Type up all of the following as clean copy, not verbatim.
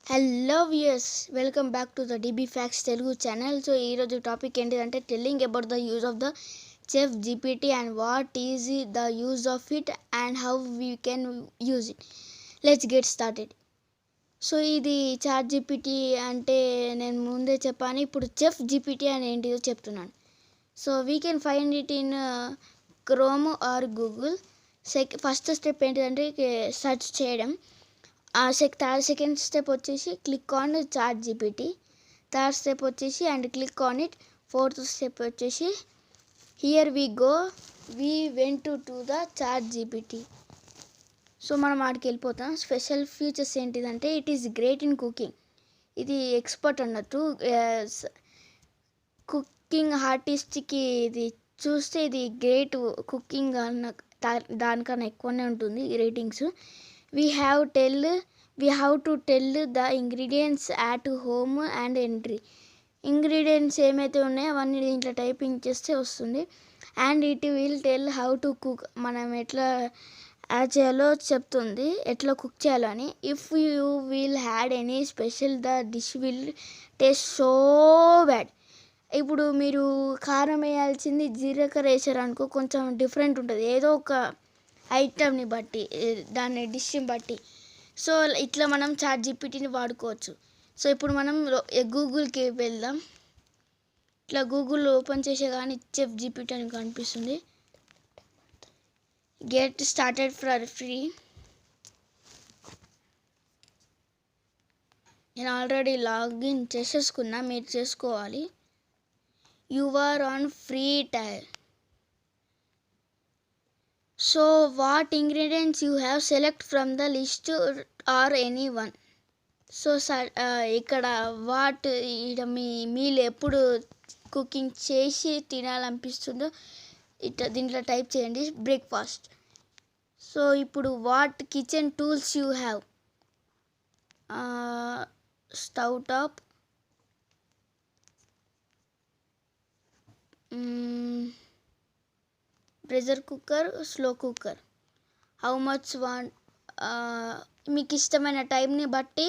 Hello viewers, welcome back to the dB facts Telugu channel. So ఈరోజు topic ఏంటిదంటే telling about the use of the chef GPT and what is the use of it and how we can use it. Let's get started. So ఇది chat GPT అంటే నేను ముందే చెప్పాను. ఇప్పుడు chef GPT అని ఏంటిదో చెప్తున్నాను. So we can find it in Chrome or Google. First step ఏంటిదంటే సెర్చ్ చేయడం. సెకండ్ స్టెప్ వచ్చేసి click on ChatGPT. Third step వచ్చేసి and click on it. Fourth step వచ్చేసి here we go we went to the ChatGPT. So మనం ఆడికి వెళ్ళిపోతాం. Special features ఏంటిదంటే it is great in cooking. ఇది expert అన్నట్టు. Cooking ఆర్టిస్ట్కి ఇది చూస్తే ఇది గ్రేట్ కుకింగ్ అన్న దానికన్నా ఎక్కువనే ఉంటుంది ratings. We have to tell the ingredients at home and entry. Ingredients ఏమైతే ఉన్నాయో అవన్నీ దీంట్లో టైపింగ్ చేస్తే వస్తుంది. And it will tell how to cook, మనం ఎట్లా యాడ్ చేయాలో చెప్తుంది, ఎట్లా కుక్ చేయాలని. If you will had any special the dish will taste so bad. ఇప్పుడు మీరు కారం వేయాల్సింది జీలకర్ర వేసారు అనుకో, కొంచెం డిఫరెంట్ ఉంటుంది ఏదో ఒక ఐటమ్ని బట్టి, దాని డిష్ని బట్టి. సో ఇట్లా మనం చాట్ జీపీటీని వాడుకోవచ్చు. సో ఇప్పుడు మనం గూగుల్కి వెళ్దాం. ఇట్లా గూగుల్ ఓపెన్ చేసే కానీ చెఫ్ జీపీటీ అని కనిపిస్తుంది. Get started for free. నేను ఆల్రెడీ లాగిన్ చేసేసుకున్నా, మీరు చేసుకోవాలి. You are on free trial. So what ingredients you have, select from the list or any one. So ఇక్కడ వాట్ మీ మీల్ ఎప్పుడు కుకింగ్ చేసి తినాలనిపిస్తుందో దీంట్లో టైప్ చేయండి. బ్రేక్ఫాస్ట్. సో ఇప్పుడు what kitchen tools you have, stove top, pressure cooker, slow cooker. How much want, మీకు ఇష్టమైన టైంని బట్టి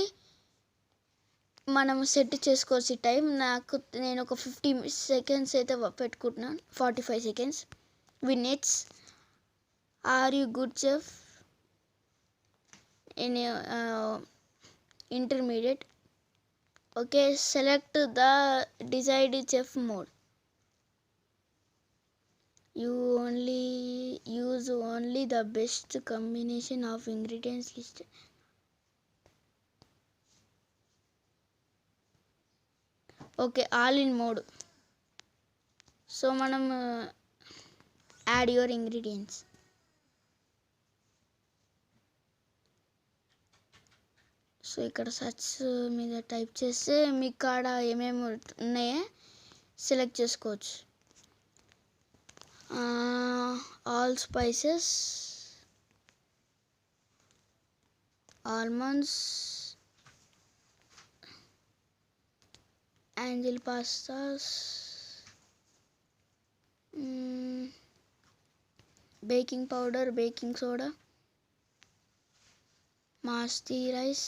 మనం సెట్ చేసుకోవచ్చు ఈ టైం. నేను ఒక 50 seconds అయితే పెట్టుకుంటున్నాను. 45 seconds. Minutes. Are you good chef? Intermediate. Okay, select the desired chef mode. You use only the best combination of ingredients listed. Okay, all in mode. So manam add your ingredients. So ఇక్కడ search మీద type చేస్తే మీ కాడ ఏమేమి ఉన్నాయో select చేసుకోవచ్చు. All spices, almonds, angel pastas, baking powder, baking soda, masti rice,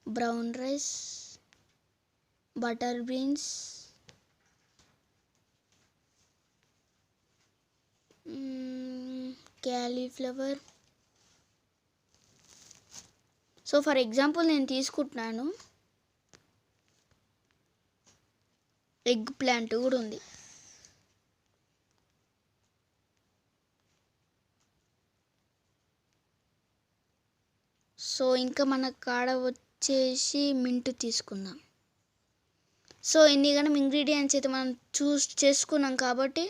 brown rice, butter beans, cauliflower. So for example నేను తీసుకుంటున్నాను. Egg plant కూడా ఉంది. సో ఇంకా మన కాడ వచ్చేసి మింట్ తీసుకుందాం. సో ఇన్ని గణం ఇంగ్రీడియంట్స్ అయితే మనం చూస్ చేసుకున్నాం కాబట్టి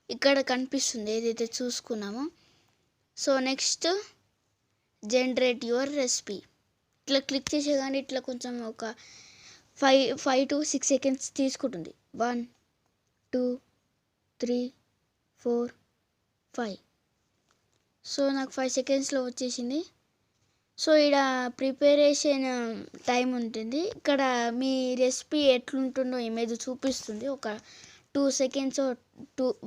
ఇక్కడ కనిపిస్తుంది ఏదైతే చూసుకున్నామో. So next generate your recipe. ఇట్లా క్లిక్ చేసే కానీ ఇట్లా కొంచెం ఒక 5 to 6 seconds తీసుకుంటుంది. 1 2 3 4 5. సో నాకు 5 secondsలో వచ్చేసింది. సో ఇక్కడ ప్రిపరేషన్ టైం ఉంటుంది. ఇక్కడ మీ రెసిపీ ఎట్లుంటుందో ఇమేజ్ చూపిస్తుంది. ఒక 2 seconds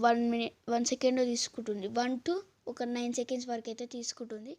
1 minute 1 second తీసుకుంటుంది. 1 to ఒక 9 seconds వరకు అయితే తీసుకుంటుంది.